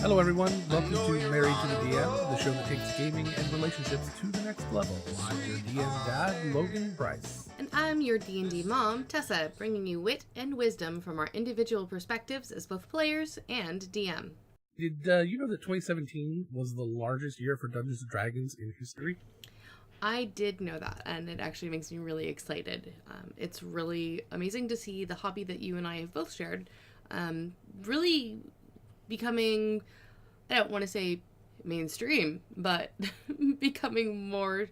Hello, everyone. Welcome to Married to the DM, the show that takes gaming and relationships to the next level. I'm your DM dad, Logan Bryce. And I'm your D&D mom, Tessa, bringing you wit and wisdom from our individual perspectives as both players and DM. Did you know that 2017 was the largest year for Dungeons & Dragons in history? I did know that, and it actually makes me really excited. It's really amazing to see the hobby that you and I have both shared really becoming, I don't want to say mainstream, but becoming more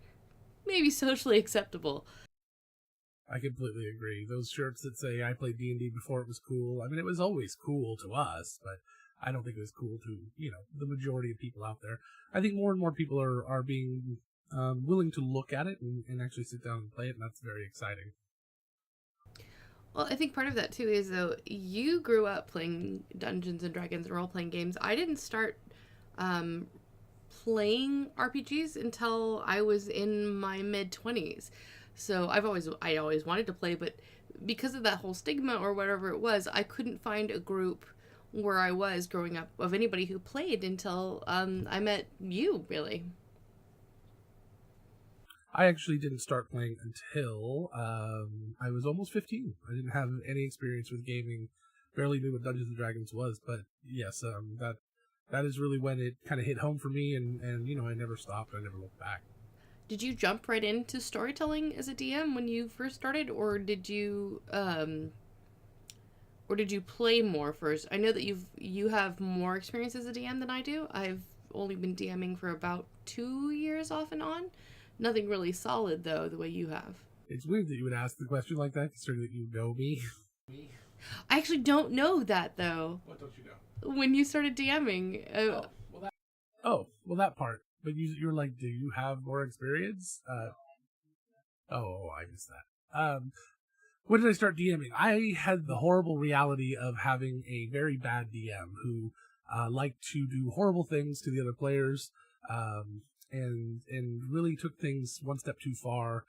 maybe socially acceptable. I completely agree. Those shirts that say I played D&D before it was cool, I mean, it was always cool to us, but I don't think it was cool to, the majority of people out there. I think more and more people are being willing to look at it and actually sit down and play it, and that's very exciting. Well, I think part of that, too, is, though, you grew up playing Dungeons & Dragons and role-playing games. I didn't start playing RPGs until I was in my mid-20s. So I always wanted to play, but because of that whole stigma or whatever it was, I couldn't find a group where I was growing up of anybody who played until I met you, really. I actually didn't start playing until I was almost 15. I didn't have any experience with gaming, barely knew what Dungeons & Dragons was, but yes, that is really when it kind of hit home for me, and I never stopped, I never looked back. Did you jump right into storytelling as a DM when you first started, or did you play more first? I know that you have more experience as a DM than I do. I've only been DMing for about 2 years off and on. Nothing really solid, though, the way you have. It's weird that you would ask the question like that, considering that you know me. I actually don't know that, though. What don't you know? When you started DMing. That part. But you were like, do you have more experience? I missed that. When did I start DMing? I had the horrible reality of having a very bad DM who liked to do horrible things to the other players, and really took things one step too far.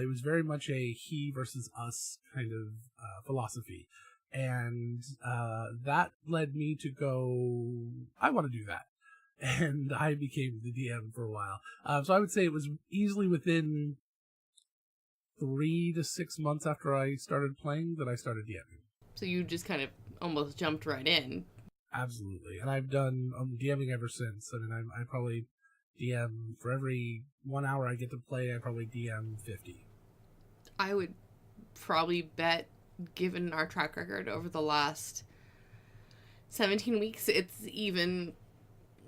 It was very much a he versus us kind of philosophy. And that led me to go, I want to do that. And I became the DM for a while. So I would say it was easily within 3 to 6 months after I started playing that I started DMing. So you just kind of almost jumped right in. Absolutely. And I've done DMing ever since. I mean, I probably DM for every 1 hour I get to play, I probably DM 50. I would probably bet, given our track record over the last 17 weeks, it's even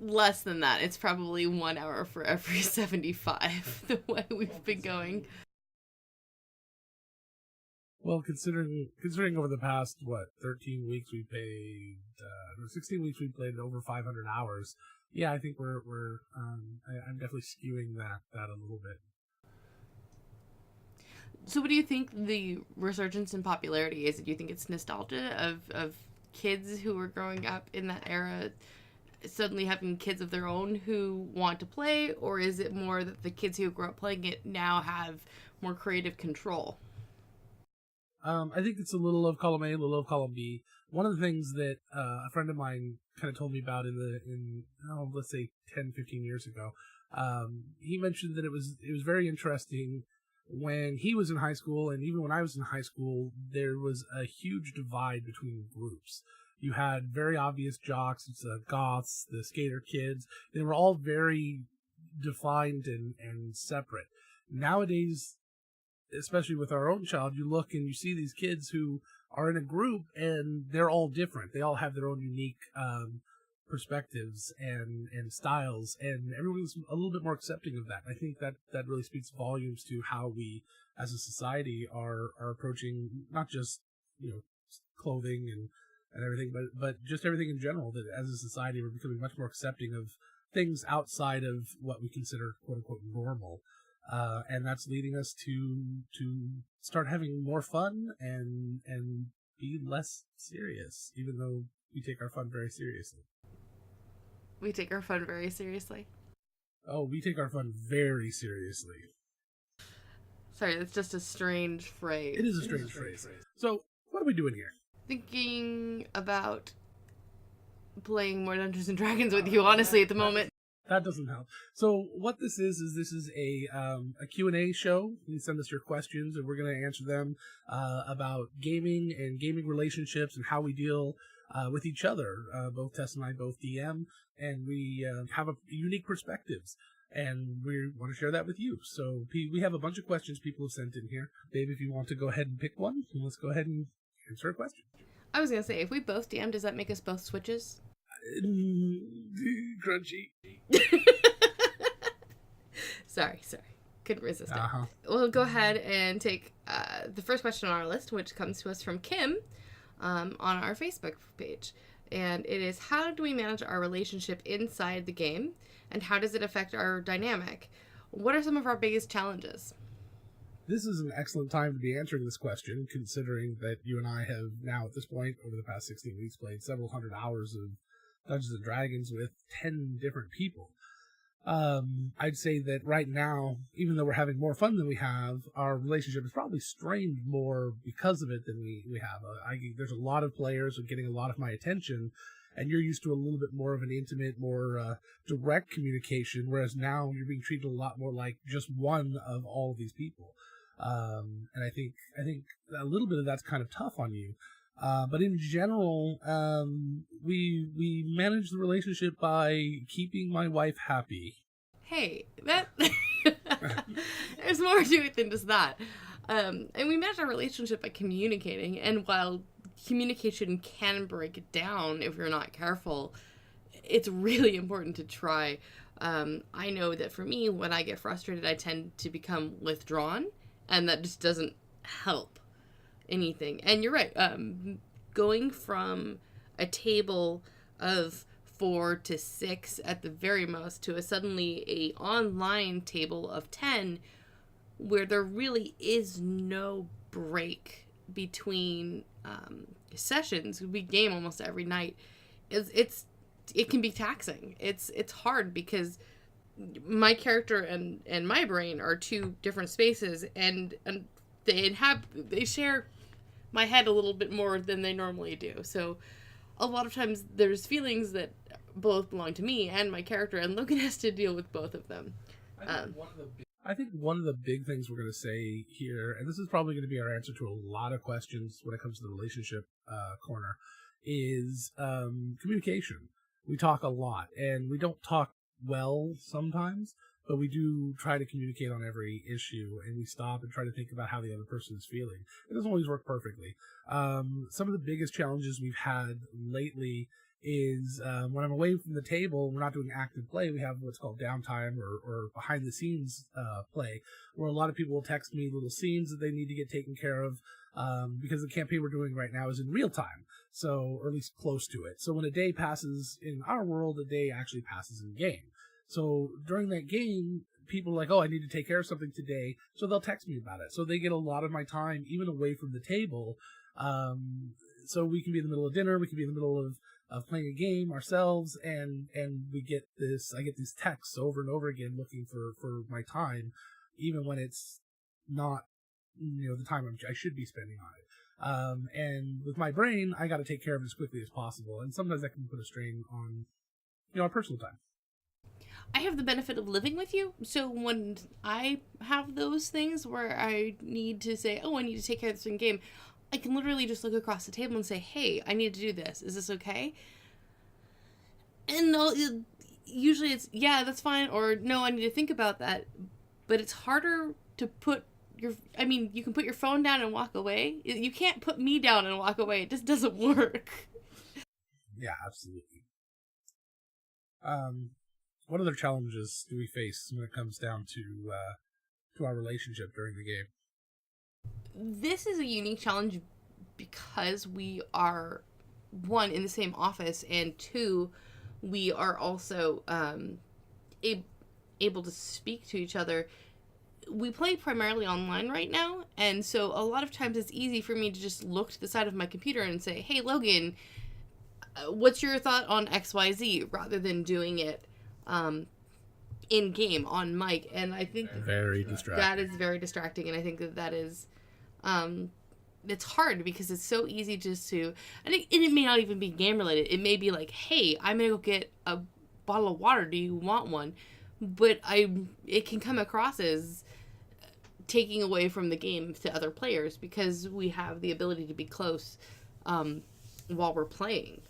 less than that. It's probably 1 hour for every 75, the way we've been going. Well, considering over the past, 13 weeks we played, or 16 weeks we played over 500 hours. Yeah, I think I'm definitely skewing that a little bit. So what do you think the resurgence in popularity is? Do you think it's nostalgia of kids who were growing up in that era suddenly having kids of their own who want to play, or is it more that the kids who grew up playing it now have more creative control? I think it's a little of column A, a little of column B. One of the things that a friend of mine kind of told me about let's say 10, 15 years ago, he mentioned that it was very interesting when he was in high school, and even when I was in high school, there was a huge divide between groups. You had very obvious jocks, the goths, the skater kids. They were all very defined and separate. Nowadays, especially with our own child, you look and you see these kids who are in a group and they're all different. They all have their own unique perspectives and styles, and everyone's a little bit more accepting of that. I think that really speaks volumes to how we as a society are approaching not just clothing and everything, but just everything in general. That as a society we're becoming much more accepting of things outside of what we consider quote unquote normal. And that's leading us to start having more fun and be less serious, even though we take our fun very seriously. We take our fun very seriously. Oh, we take our fun very seriously. Sorry, that's just a strange phrase. It is a strange phrase. So, what are we doing here? Thinking about playing more Dungeons and Dragons with you, honestly, at the moment. That doesn't help. So what this is a Q&A show. You send us your questions, and we're going to answer them about gaming and gaming relationships and how we deal with each other. Both Tess and I both DM, and we have unique perspectives, and we want to share that with you. So we have a bunch of questions people have sent in here. Babe, if you want to go ahead and pick one, let's go ahead and answer a question. I was going to say, if we both DM, does that make us both switches? Crunchy. Sorry. Couldn't resist it. Uh-huh. We'll go ahead and take the first question on our list, which comes to us from Kim on our Facebook page. And it is, how do we manage our relationship inside the game? And how does it affect our dynamic? What are some of our biggest challenges? This is an excellent time to be answering this question, considering that you and I have now, at this point, over the past 16 weeks, played several hundred hours of Dungeons & Dragons with 10 different people. I'd say that right now, even though we're having more fun than we have, our relationship is probably strained more because of it than we have. There's a lot of players who are getting a lot of my attention, and you're used to a little bit more of an intimate, more direct communication, whereas now you're being treated a lot more like just one of all of these people. And I think a little bit of that's kind of tough on you. But in general, we manage the relationship by keeping my wife happy. Hey, that there's more to it than just that. And we manage our relationship by communicating. And while communication can break down if you're not careful, it's really important to try. I know that for me, when I get frustrated, I tend to become withdrawn, and that just doesn't help anything. And you're right, going from a table of 4 to 6 at the very most to suddenly a online table of 10 where there really is no break between sessions. We game almost every night. It can be taxing. It's hard because my character and my brain are two different spaces, and they share my head a little bit more than they normally do. So a lot of times there's feelings that both belong to me and my character, and Logan has to deal with both of them. I think one of the big things we're going to say here, and this is probably going to be our answer to a lot of questions when it comes to the relationship corner, is communication. We talk a lot, and we don't talk well sometimes, but we do try to communicate on every issue, and we stop and try to think about how the other person is feeling. It doesn't always work perfectly. Some of the biggest challenges we've had lately is when I'm away from the table, we're not doing active play. We have what's called downtime or behind the scenes play, where a lot of people will text me little scenes that they need to get taken care of because the campaign we're doing right now is in real time, so or at least close to it. So when a day passes in our world, a day actually passes in game. So during that game, people are like, oh, I need to take care of something today, so they'll text me about it. So they get a lot of my time, even away from the table. So we can be in the middle of dinner, we can be in the middle of playing a game ourselves, and I get these texts over and over again looking for my time, even when it's not, the time I should be spending on it. And with my brain, I got to take care of it as quickly as possible, and sometimes that can put a strain on, our personal time. I have the benefit of living with you, so when I have those things where I need to say, oh, I need to take care of this in game, I can literally just look across the table and say, hey, I need to do this. Is this okay? And usually it's, yeah, that's fine, or no, I need to think about that. But it's harder to put you can put your phone down and walk away. You can't put me down and walk away. It just doesn't work. Yeah, absolutely. What other challenges do we face when it comes down to our relationship during the game? This is a unique challenge because we are, one, in the same office, and two, we are also able to speak to each other. We play primarily online right now, and so a lot of times it's easy for me to just look to the side of my computer and say, hey, Logan, what's your thought on XYZ, rather than doing it in game on mic. And I think very distracting. That is very distracting, and I think that is it's hard because it's so easy just to, and it may not even be game related. It may be like, hey, I'm gonna go get a bottle of water. Do you want one? But it can come across as taking away from the game to other players because we have the ability to be close while we're playing.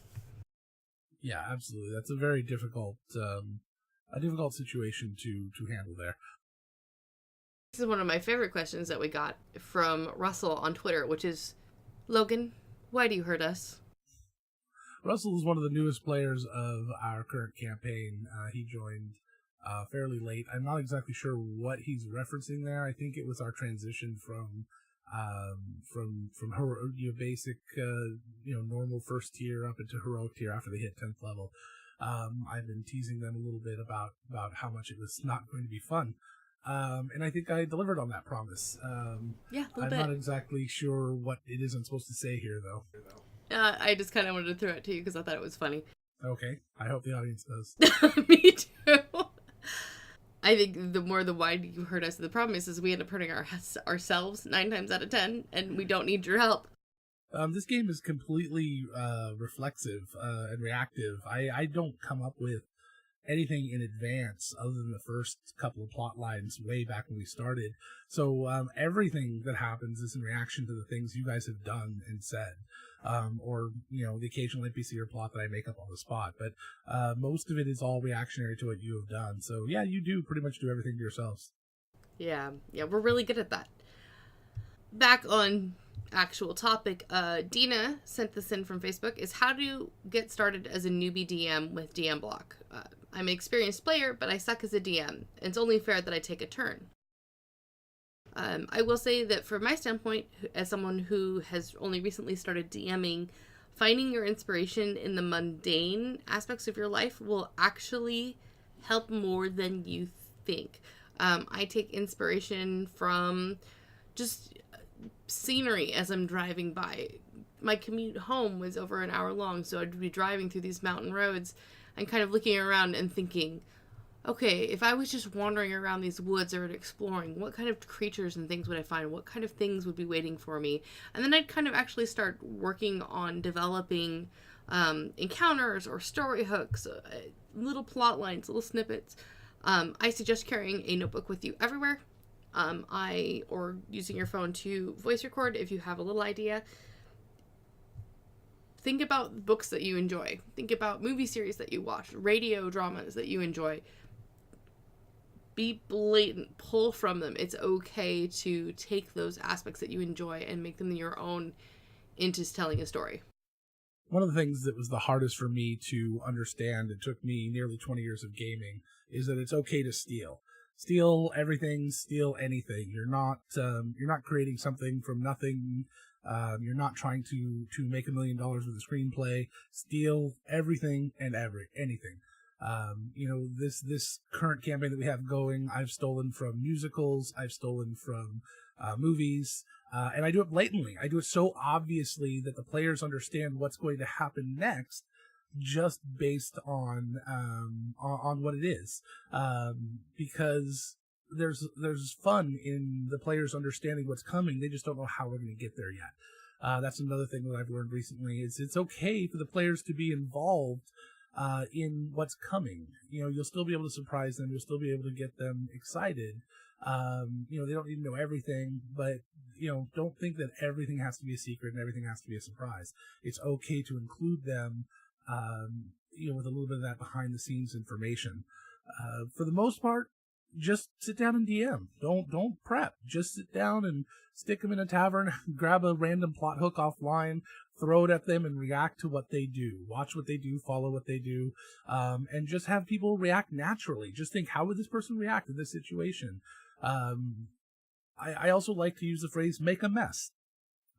Yeah, absolutely. That's a very difficult situation to handle there. This is one of my favorite questions that we got from Russell on Twitter, which is, Logan, why do you hurt us? Russell is one of the newest players of our current campaign. He joined fairly late. I'm not exactly sure what he's referencing there. I think it was our transition from basic, normal first tier up into heroic tier after they hit 10th level. I've been teasing them a little bit about how much it was not going to be fun. And I think I delivered on that promise. Yeah, a little I'm bit. not exactly sure what it is I'm supposed to say here, though. I just kind of wanted to throw it to you because I thought it was funny. Okay, I hope the audience does. Me too. I think the more the why you hurt us, the problem is we end up hurting ourselves 9 times out of 10, and we don't need your help. This game is completely reflexive and reactive. I don't come up with anything in advance other than the first couple of plot lines way back when we started. So everything that happens is in reaction to the things you guys have done and said. Or, the occasional NPC or plot that I make up on the spot. But most of it is all reactionary to what you have done. So, yeah, you do pretty much do everything yourselves. Yeah, we're really good at that. Back on actual topic, Dina sent this in from Facebook, is how to get started as a newbie DM with DM Block. I'm an experienced player, but I suck as a DM. It's only fair that I take a turn. I will say that from my standpoint, as someone who has only recently started DMing, finding your inspiration in the mundane aspects of your life will actually help more than you think. I take inspiration from just scenery as I'm driving by. My commute home was over an hour long, so I'd be driving through these mountain roads and kind of looking around and thinking, okay, if I was just wandering around these woods or exploring, what kind of creatures and things would I find? What kind of things would be waiting for me? And then I'd kind of actually start working on developing encounters or story hooks, little plot lines, little snippets. I suggest carrying a notebook with you everywhere. Or using your phone to voice record if you have a little idea. Think about books that you enjoy. Think about movie series that you watch, radio dramas that you enjoy. Be blatant, pull from them. It's okay to take those aspects that you enjoy and make them your own into telling a story. One of the things that was the hardest for me to understand, it took me nearly 20 years of gaming, is that it's okay to steal. Steal everything, steal anything. You're not creating something from nothing. You're not trying to make $1 million with a screenplay. Steal everything and anything. This current campaign that we have going, I've stolen from musicals, I've stolen from movies, and I do it blatantly. I do it so obviously that the players understand what's going to happen next, just based on what it is, because there's fun in the players understanding what's coming. They just don't know how we're going to get there yet. That's another thing that I've learned recently. Is it's okay for the players to be involved in what's coming. You'll still be able to surprise them. You'll still be able to get them excited. They don't need to know everything, but don't think that everything has to be a secret and everything has to be a surprise. It's okay to include them, with a little bit of that behind the scenes information. For the most part, just sit down and DM. Don't prep. Just sit down and stick them in a tavern, grab a random plot hook offline, throw it at them, and react to what they do. Watch what they do, follow what they do, and just have people react naturally. Just think, how would this person react in this situation? I also like to use the phrase "make a mess."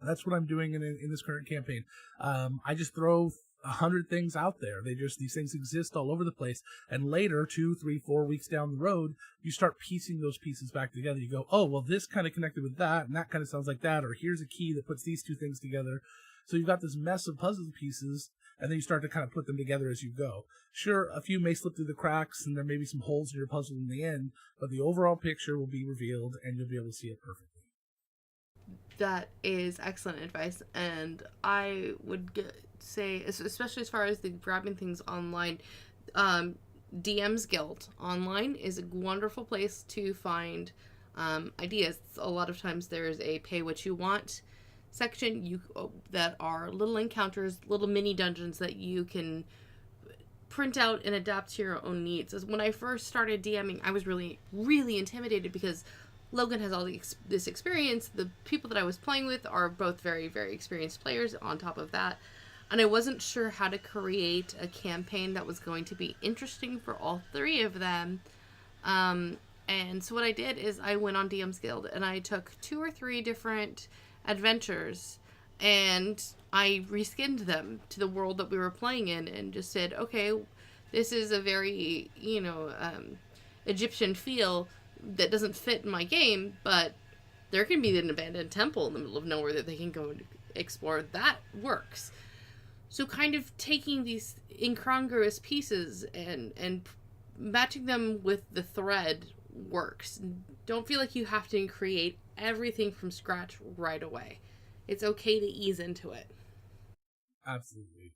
That's what I'm doing in this current campaign. I just throw 100 things out there. These things exist all over the place. And later, 2, 3, 4 weeks down the road, you start piecing those pieces back together. You go, oh, well, this kind of connected with that, and that kind of sounds like that, or here's a key that puts these two things together. So you've got this mess of puzzle pieces, and then you start to kind of put them together as you go. Sure, a few may slip through the cracks, and there may be some holes in your puzzle in the end, but the overall picture will be revealed, and you'll be able to see it perfectly. That is excellent advice, and I would say, especially as far as the grabbing things online, DM's Guild online is a wonderful place to find ideas. A lot of times there's a pay what you want section that are little encounters, little mini dungeons that you can print out and adapt to your own needs. As when I first started DMing, I was really, really intimidated because Logan has all this experience. The people that I was playing with are both very, very experienced players on top of that. And I wasn't sure how to create a campaign that was going to be interesting for all three of them. And so what I did is I went on DM's Guild and I took 2 or 3 different adventures and I reskinned them to the world that we were playing in and just said, okay, this is a very, Egyptian feel that doesn't fit in my game, but there can be an abandoned temple in the middle of nowhere that they can go and explore. That works. So kind of taking these incongruous pieces and matching them with the thread works. Don't feel like you have to create everything from scratch right away. It's okay to ease into it. Absolutely.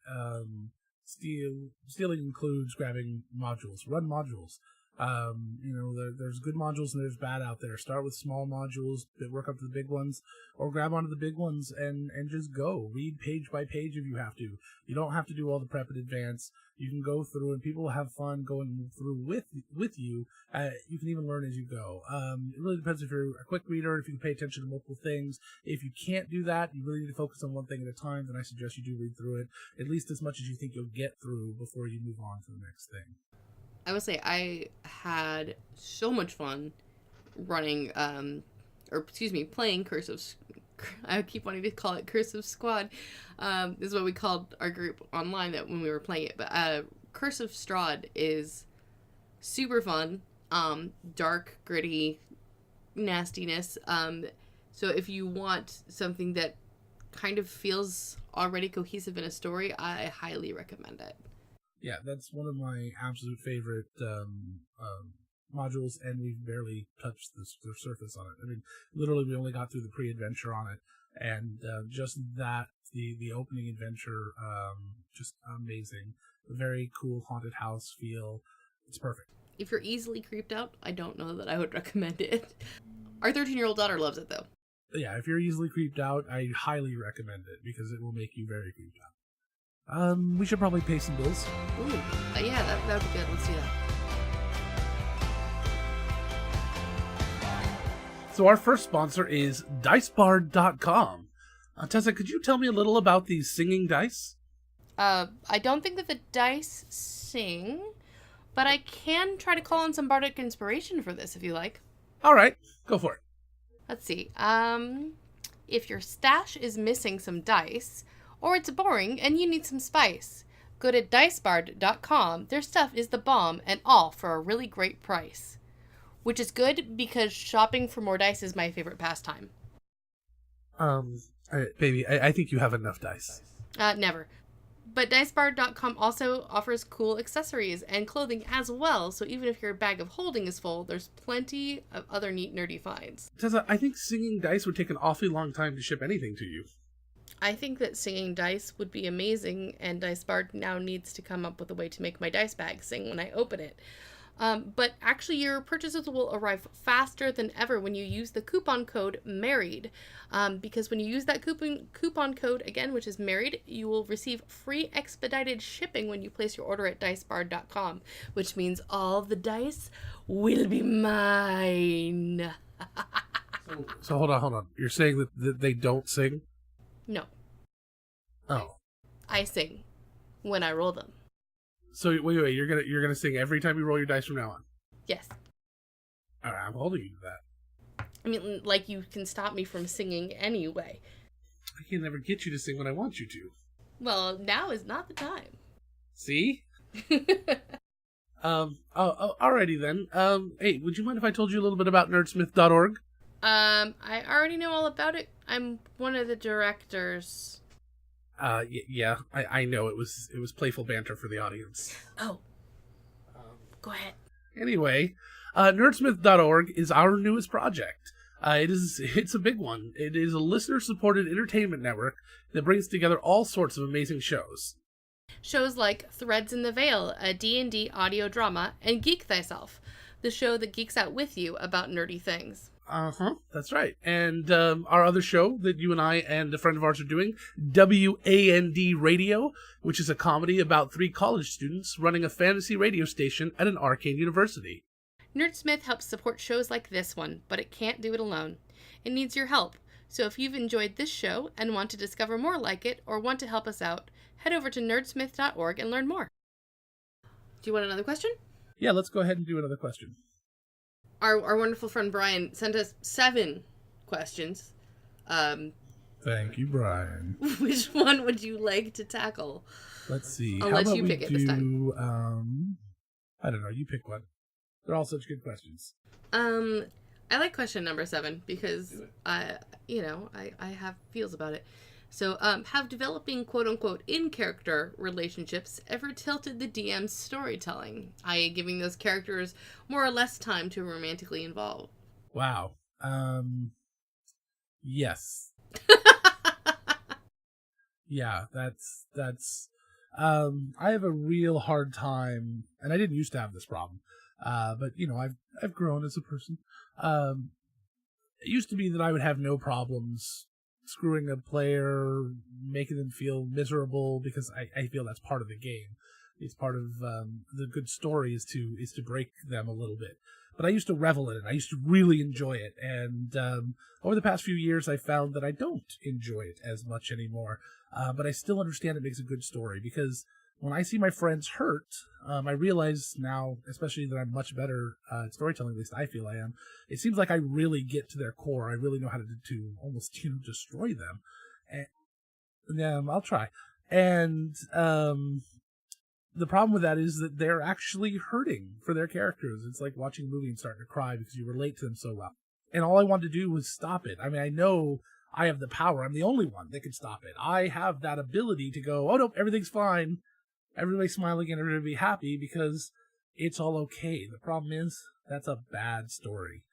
Stealing includes grabbing modules. Run modules. There's good modules and there's bad out there. Start with small modules that work up to the big ones, or grab onto the big ones and just go. Read page by page if you have to. You don't have to do all the prep in advance. You can go through and people will have fun going through with you. You can even learn as you go. It really depends if you're a quick reader, if you can pay attention to multiple things. If you can't do that, you really need to focus on one thing at a time, then I suggest you do read through it, at least as much as you think you'll get through before you move on to the next thing. I would say I had so much fun running, playing I keep wanting to call it Curse of Squad. This is what we called our group online that when we were playing it. But Curse of Strahd is super fun, dark, gritty nastiness. So if you want something that kind of feels already cohesive in a story, I highly recommend it. Yeah, that's one of my absolute favorite modules, and we've barely touched the surface on it. I mean, literally, we only got through the pre-adventure on it, and just that, the opening adventure, just amazing. A very cool haunted house feel. It's perfect. If you're easily creeped out, I don't know that I would recommend it. Our 13-year-old daughter loves it, though. Yeah, if you're easily creeped out, I highly recommend it, because it will make you very creeped out. We should probably pay some bills. Ooh, yeah, that would be good. Let's do that. So our first sponsor is DiceBard.com. Tessa, could you tell me a little about these singing dice? I don't think that the dice sing, but I can try to call on some bardic inspiration for this if you like. All right, go for it. Let's see. If your stash is missing some dice, or it's boring and you need some spice, go to DiceBard.com. Their stuff is the bomb and all for a really great price. Which is good because shopping for more dice is my favorite pastime. Baby, I think you have enough dice. Never. But DiceBard.com also offers cool accessories and clothing as well, so even if your bag of holding is full, there's plenty of other neat nerdy finds. Tessa, I think singing dice would take an awfully long time to ship anything to you. I think that singing dice would be amazing, and DiceBard now needs to come up with a way to make my dice bag sing when I open it. But actually, your purchases will arrive faster than ever when you use the coupon code MARRIED. Because when you use that coupon code, again, which is MARRIED, you will receive free expedited shipping when you place your order at DiceBard.com, which means all the dice will be mine. So hold on. You're saying that they don't sing? No. Oh. I sing when I roll them. So wait, you're gonna sing every time you roll your dice from now on? Yes. All right, I'm holding you to that. I mean, like, you can stop me from singing anyway. I can never get you to sing when I want you to. Well, now is not the time. See? Alrighty then. Hey, would you mind if I told you a little bit about nerdsmith.org? I already know all about it. I'm one of the directors. Yeah, I know it was playful banter for the audience. Oh. Go ahead. Anyway, nerdsmith.org is our newest project. It's a big one. It is a listener-supported entertainment network that brings together all sorts of amazing shows. Shows like Threads in the Veil, a D&D audio drama, and Geek Thyself, the show that geeks out with you about nerdy things. That's right. And our other show that you and I and a friend of ours are doing, WAND Radio, which is a comedy about 3 college students running a fantasy radio station at an arcane university. Nerdsmith helps support shows like this one, but it can't do it alone. It needs your help. So if you've enjoyed this show and want to discover more like it or want to help us out, head over to nerdsmith.org and learn more. Do you want another question? Yeah, let's go ahead and do another question. Our wonderful friend Brian sent us 7 questions. Thank you, Brian. Which one would you like to tackle? Let's see. I'll let you pick it this time. I don't know. You pick one. They're all such good questions. I like question number 7 because I have feels about it. So, have developing quote-unquote in-character relationships ever tilted the DM's storytelling, i.e. giving those characters more or less time to romantically involve? Wow. Yes. Yeah, that's I have a real hard time, and I didn't used to have this problem, but, I've grown as a person. It used to be that I would have no problems screwing a player, making them feel miserable, because I feel that's part of the game. It's part of the good story is to break them a little bit. But I used to revel in it. I used to really enjoy it. And over the past few years, I found that I don't enjoy it as much anymore. But I still understand it makes a good story, because when I see my friends hurt, I realize now, especially that I'm much better at storytelling, at least I feel I am. It seems like I really get to their core. I really know how to almost destroy them. And I'll try. And the problem with that is that they're actually hurting for their characters. It's like watching a movie and starting to cry because you relate to them so well. And all I wanted to do was stop it. I mean, I know I have the power. I'm the only one that can stop it. I have that ability to go, oh, no, everything's fine. Everybody's smiling and everybody be happy because it's all okay. The problem is that's a bad story.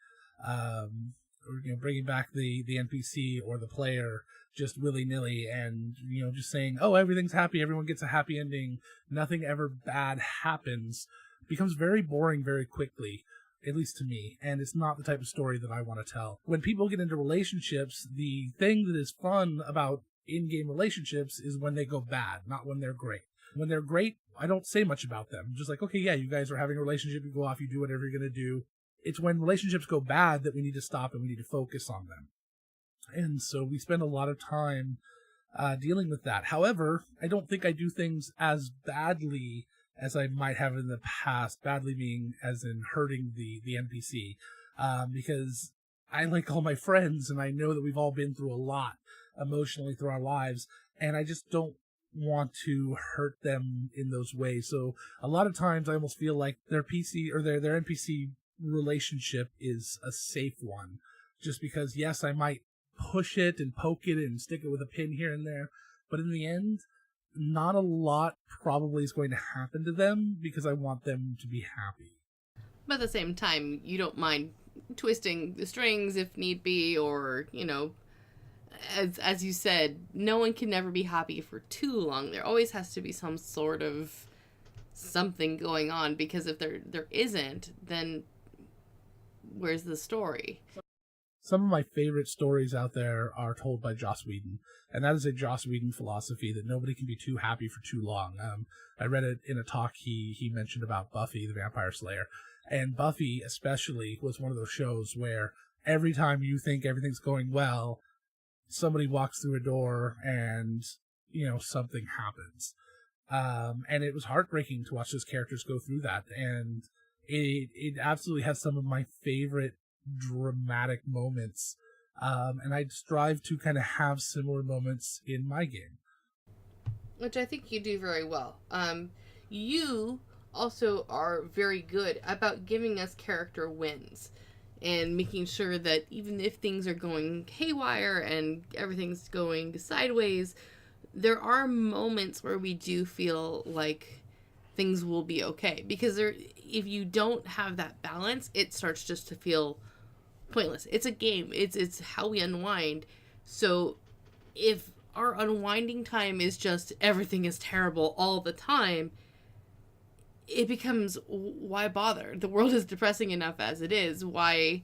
Bringing back the NPC or the player just willy-nilly and, just saying, oh, everything's happy, everyone gets a happy ending, nothing ever bad happens, becomes very boring very quickly, at least to me, and it's not the type of story that I want to tell. When people get into relationships, the thing that is fun about in-game relationships is when they go bad, not when they're great. When they're great, I don't say much about them. I'm just like, okay, yeah, you guys are having a relationship, you go off, you do whatever you're going to do. It's when relationships go bad that we need to stop and we need to focus on them. And so we spend a lot of time dealing with that. However, I don't think I do things as badly as I might have in the past, badly being as in hurting the NPC, because I like all my friends and I know that we've all been through a lot emotionally through our lives, and I just don't want to hurt them in those ways. So a lot of times I almost feel like their PC or their NPC relationship is a safe one, just because, yes, I might push it and poke it and stick it with a pin here and there, but in the end, not a lot probably is going to happen to them because I want them to be happy. But at the same time, you don't mind twisting the strings if need be, or, as you said, no one can never be happy for too long. There always has to be some sort of something going on, because if there isn't, then where's the story? Some of my favorite stories out there are told by Joss Whedon, and that is a Joss Whedon philosophy that nobody can be too happy for too long. I read it in a talk he mentioned about Buffy the Vampire Slayer, and Buffy especially was one of those shows where every time you think everything's going well, somebody walks through a door and, something happens. And it was heartbreaking to watch those characters go through that, and it absolutely has some of my favorite dramatic moments, and I strive to kind of have similar moments in my game, which I think you do very well. You also are very good about giving us character wins and making sure that even if things are going haywire and everything's going sideways, there are moments where we do feel like things will be okay, because if you don't have that balance, it starts just to feel pointless. It's a game. It's how we unwind. So if our unwinding time is just everything is terrible all the time, it becomes, why bother? The world is depressing enough as it is. Why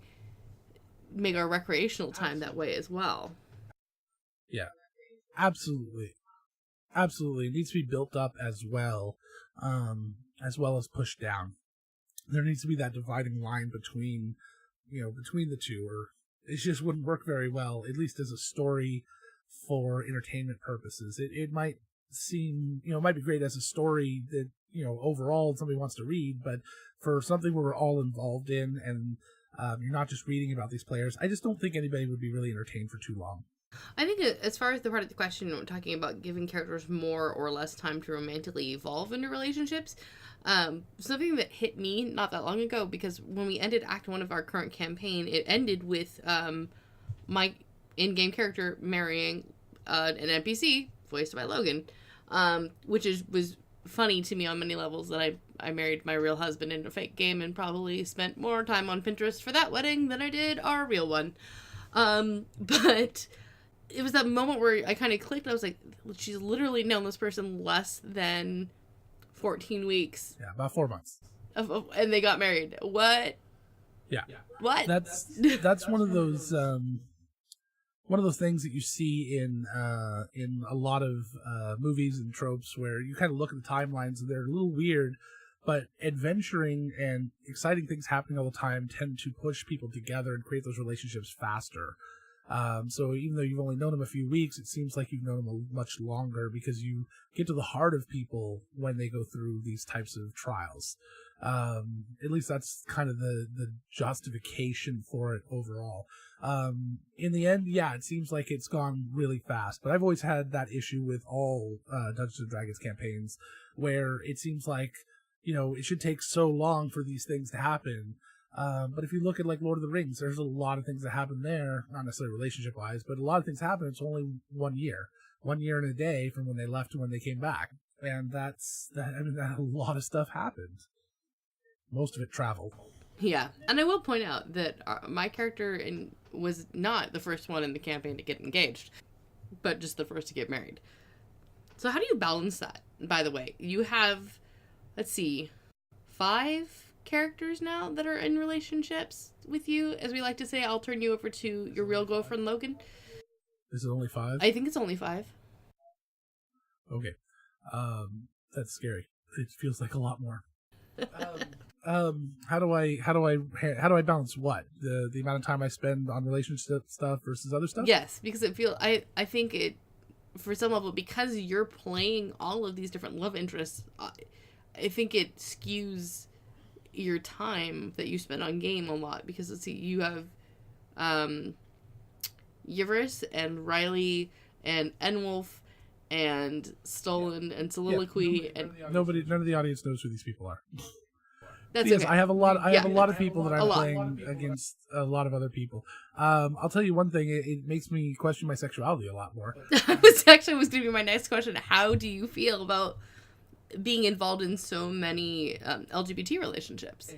make our recreational time that way as well? Yeah, absolutely. Absolutely. It needs to be built up as well as pushed down. There needs to be that dividing line between the two, or it just wouldn't work very well, at least as a story for entertainment purposes. It might seem, it might be great as a story that, overall somebody wants to read, but for something where we're all involved in and you're not just reading about these players, I just don't think anybody would be really entertained for too long. I think as far as the part of the question, we're talking about giving characters more or less time to romantically evolve into relationships. Something that hit me not that long ago, because when we ended Act 1 of our current campaign, it ended with my in-game character marrying an NPC voiced by Logan, which was funny to me on many levels, that I married my real husband in a fake game and probably spent more time on Pinterest for that wedding than I did our real one. But it was that moment where I kind of clicked. I was like, she's literally known this person less than 14 weeks. Yeah, about 4 months. And they got married. What? Yeah. What? That's one of those things that you see in a lot of movies and tropes, where you kind of look at the timelines and they're a little weird, but adventuring and exciting things happening all the time tend to push people together and create those relationships faster. So even though you've only known them a few weeks, it seems like you've known them much longer, because you get to the heart of people when they go through these types of trials. At least that's kind of the justification for it overall. In the end, yeah, it seems like it's gone really fast, but I've always had that issue with all Dungeons & Dragons campaigns, where it seems like, it should take so long for these things to happen. But if you look at like Lord of the Rings, there's a lot of things that happen there, not necessarily relationship wise, but a lot of things happen. It's only 1 year and a day from when they left to when they came back. And that a lot of stuff happened. Most of it traveled. Yeah. And I will point out that my character was not the first one in the campaign to get engaged, but just the first to get married. So how do you balance that? By the way, you have, let's see, 5 characters now that are in relationships with you. As we like to say, I'll turn you over to your real girlfriend, Logan. Is it only 5? I think it's only 5. Okay. That's scary. It feels like a lot more. How do I balance what? The amount of time I spend on relationship stuff versus other stuff? Yes, because I think it, for some level, because you're playing all of these different love interests, I think it skews your time that you spend on game a lot, because let's see, you have Yivers and Riley and Enwolf and Stolen and Soliloquy, and none of the audience knows who these people are. That's yes, okay. I have a lot of people that I'm playing against a lot of other people. I'll tell you one thing, it makes me question my sexuality a lot more. was going to be my next question. How do you feel about being involved in so many LGBT relationships?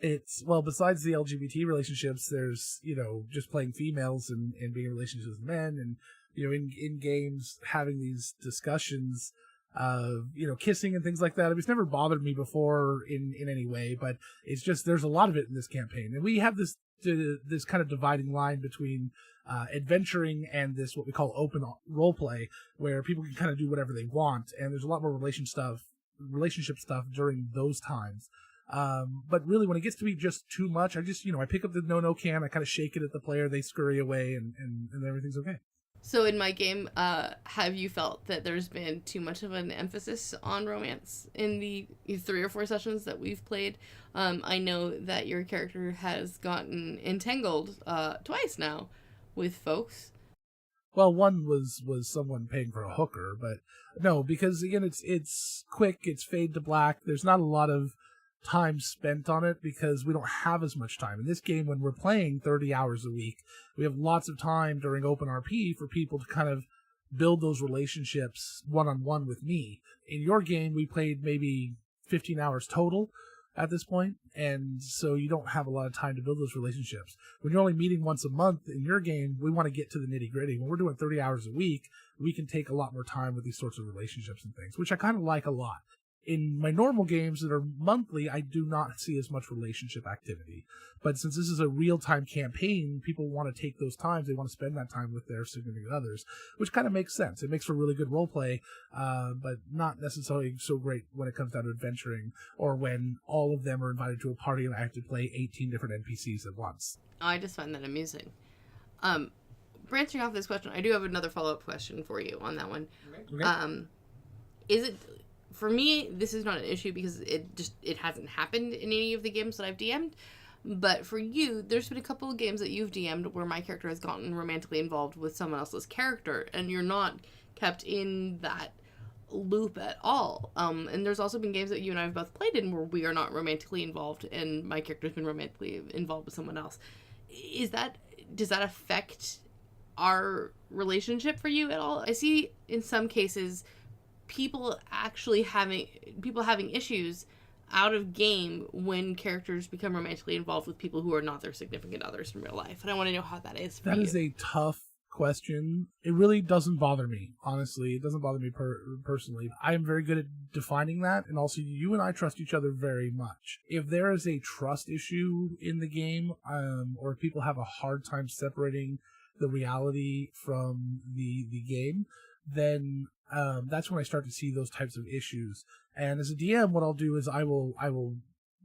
It's well, besides the LGBT relationships, there's, just playing females and being in relationships with men, and, in games, having these discussions of, kissing and things like that. It's never bothered me before in any way, but it's just, there's a lot of it in this campaign. And we have this kind of dividing line between adventuring and this, what we call open role play, where people can kind of do whatever they want. And there's a lot more relationship stuff during those times. But really, when it gets to be just too much, I just, I pick up the no can, I kind of shake it at the player, they scurry away, and everything's okay. So in my game, have you felt that there's been too much of an emphasis on romance in the 3 or 4 sessions that we've played? I know that your character has gotten entangled twice now with folks. Well, one was someone paying for a hooker, but no, because again, it's quick, it's fade to black. There's not a lot of time spent on it because we don't have as much time. In this game, when we're playing 30 hours a week, we have lots of time during OpenRP for people to kind of build those relationships one-on-one with me. In your game, we played maybe 15 hours total, at this point, and so you don't have a lot of time to build those relationships. When you're only meeting once a month in your game, we want to get to the nitty-gritty. When we're doing 30 hours a week, we can take a lot more time with these sorts of relationships and things, which I kind of like a lot. In my normal games that are monthly, I do not see as much relationship activity. But since this is a real-time campaign, people want to take those times. They want to spend that time with their significant others, which kind of makes sense. It makes for really good role play, but not necessarily so great when it comes down to adventuring or when all of them are invited to a party and I have to play 18 different NPCs at once. I just find that amusing. Branching off this question, I do have another follow-up question for you on that one. Okay. Is it... For me, this is not an issue because it hasn't happened in any of the games that I've DM'd. But for you, there's been a couple of games that you've DM'd where my character has gotten romantically involved with someone else's character, and you're not kept in that loop at all. And there's also been games that you and I have both played in where we are not romantically involved, and my character's been romantically involved with someone else. Does that affect our relationship for you at all? I see in some cases people having issues out of game when characters become romantically involved with people who are not their significant others in real life. And I want to know how that is for you. That is a tough question. It really doesn't bother me, honestly. It doesn't bother me personally. I am very good at defining that, and also you and I trust each other very much. If there is a trust issue in the game, or if people have a hard time separating the reality from the game, then that's when I start to see those types of issues. And as a DM, what I'll do is I will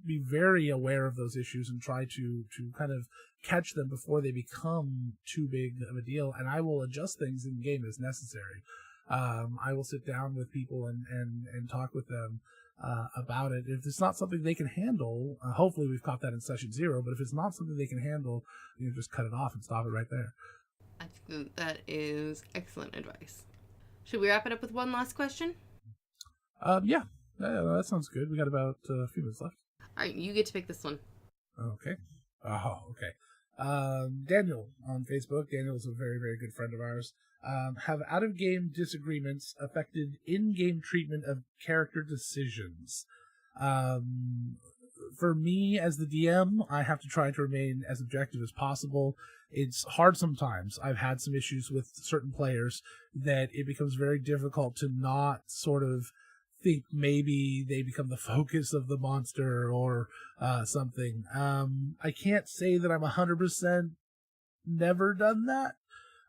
be very aware of those issues and try to kind of catch them before they become too big of a deal, and I will adjust things in game as necessary. I will sit down with people and talk with them about it. If it's not something they can handle, hopefully we've caught that in session 0, but if it's not something they can handle, you just cut it off and stop it right there. I think that is excellent advice. Should we wrap it up with one last question? Yeah, that sounds good. We got about a few minutes left. All right, you get to pick this one. Okay. Oh, okay. Daniel on Facebook. Daniel's a very, very good friend of ours. Have out-of-game disagreements affected in-game treatment of character decisions? For me, as the DM, I have to try to remain as objective as possible. It's hard sometimes. I've had some issues with certain players that it becomes very difficult to not sort of think maybe they become the focus of the monster or something. I can't say that I'm 100% never done that,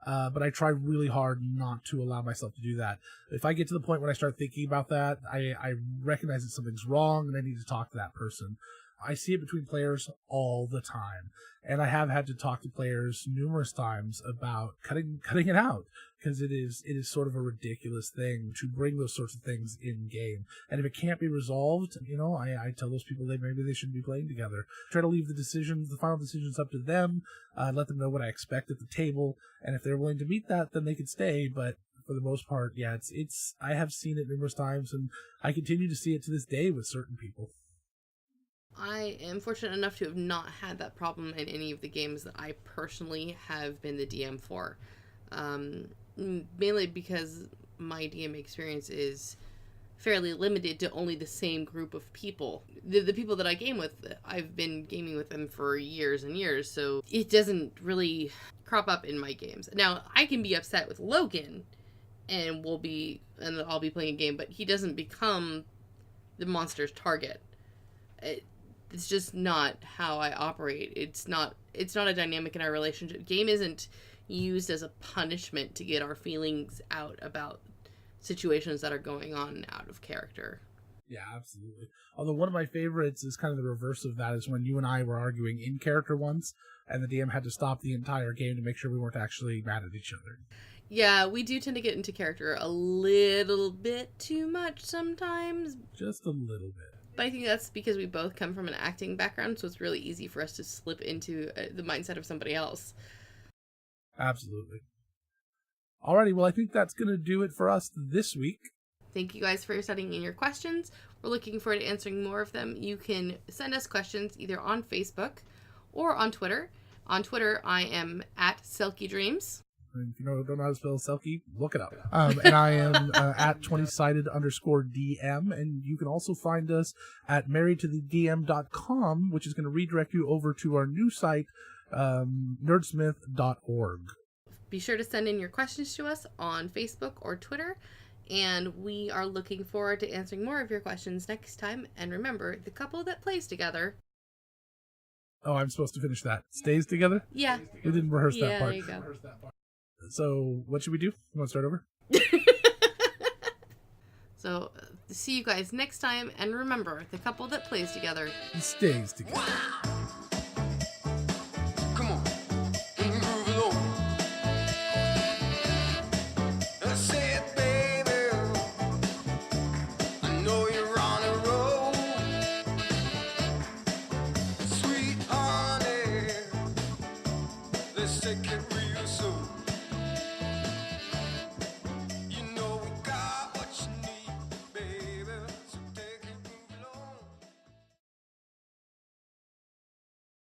but I try really hard not to allow myself to do that. If I get to the point when I start thinking about that, I recognize that something's wrong and I need to talk to that person. I see it between players all the time, and I have had to talk to players numerous times about cutting it out, because it is sort of a ridiculous thing to bring those sorts of things in game. And if it can't be resolved, I tell those people that maybe they shouldn't be playing together. Try to leave the final decisions up to them, let them know what I expect at the table, and if they're willing to meet that, then they can stay. But for the most part, yeah, it's I have seen it numerous times, and I continue to see it to this day with certain people. I am fortunate enough to have not had that problem in any of the games that I personally have been the DM for. Mainly because my DM experience is fairly limited to only the same group of people. The people that I game with, I've been gaming with them for years and years, so it doesn't really crop up in my games. Now, I can be upset with Logan, and I'll be playing a game, but he doesn't become the monster's target. It's just not how I operate. It's not a dynamic in our relationship. Game isn't used as a punishment to get our feelings out about situations that are going on out of character. Yeah, absolutely. Although one of my favorites is kind of the reverse of that, is when you and I were arguing in character once, and the DM had to stop the entire game to make sure we weren't actually mad at each other. Yeah, we do tend to get into character a little bit too much sometimes. Just a little bit. But I think that's because we both come from an acting background, so it's really easy for us to slip into the mindset of somebody else. Absolutely. Alrighty, well, I think that's going to do it for us this week. Thank you guys for sending in your questions. We're looking forward to answering more of them. You can send us questions either on Facebook or on Twitter. On Twitter, I am at SelkyDreams. And if you don't know how to spell Selkie, look it up. And I am at 20sided_DM. And you can also find us at marriedtothedm.com, which is going to redirect you over to our new site, nerdsmith.org. Be sure to send in your questions to us on Facebook or Twitter. And we are looking forward to answering more of your questions next time. And remember, the couple that plays together... Oh, I'm supposed to finish that. Stays together? Yeah. We didn't rehearse that Yeah, part. there you go. So, what should we do? You want to start over? So, see you guys next time. And remember, the couple that plays together Stays together. Wow.